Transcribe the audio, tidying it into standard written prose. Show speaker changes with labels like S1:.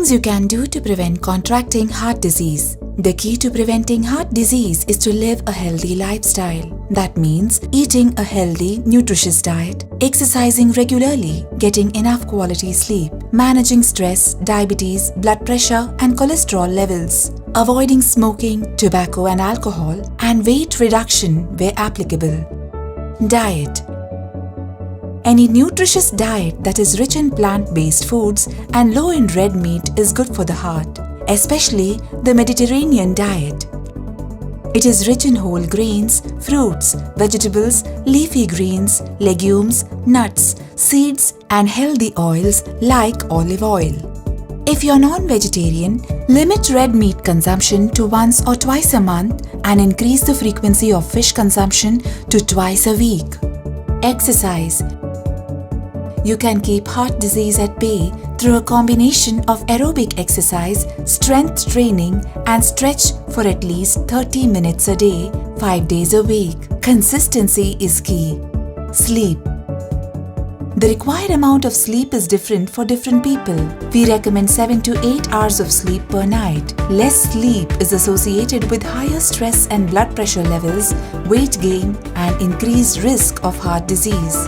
S1: Things you can do to prevent contracting heart disease. The key to preventing heart disease is to live a healthy lifestyle. That means eating a healthy, nutritious diet, exercising regularly, getting enough quality sleep, managing stress, diabetes, blood pressure and cholesterol levels, avoiding smoking, tobacco and alcohol, and weight reduction where applicable. Diet. Any nutritious diet that is rich in plant-based foods and low in red meat is good for the heart, especially the Mediterranean diet. It is rich in whole grains, fruits, vegetables, leafy greens, legumes, nuts, seeds and healthy oils like olive oil. If you're non-vegetarian, limit red meat consumption to once or twice a month and increase the frequency of fish consumption to twice a week. Exercise. You can keep heart disease at bay through a combination of aerobic exercise, strength training, and stretch for at least 30 minutes a day, 5 days a week. Consistency is key. Sleep. The required amount of sleep is different for different people. We recommend 7 to 8 hours of sleep per night. Less sleep is associated with higher stress and blood pressure levels, weight gain, and increased risk of heart disease.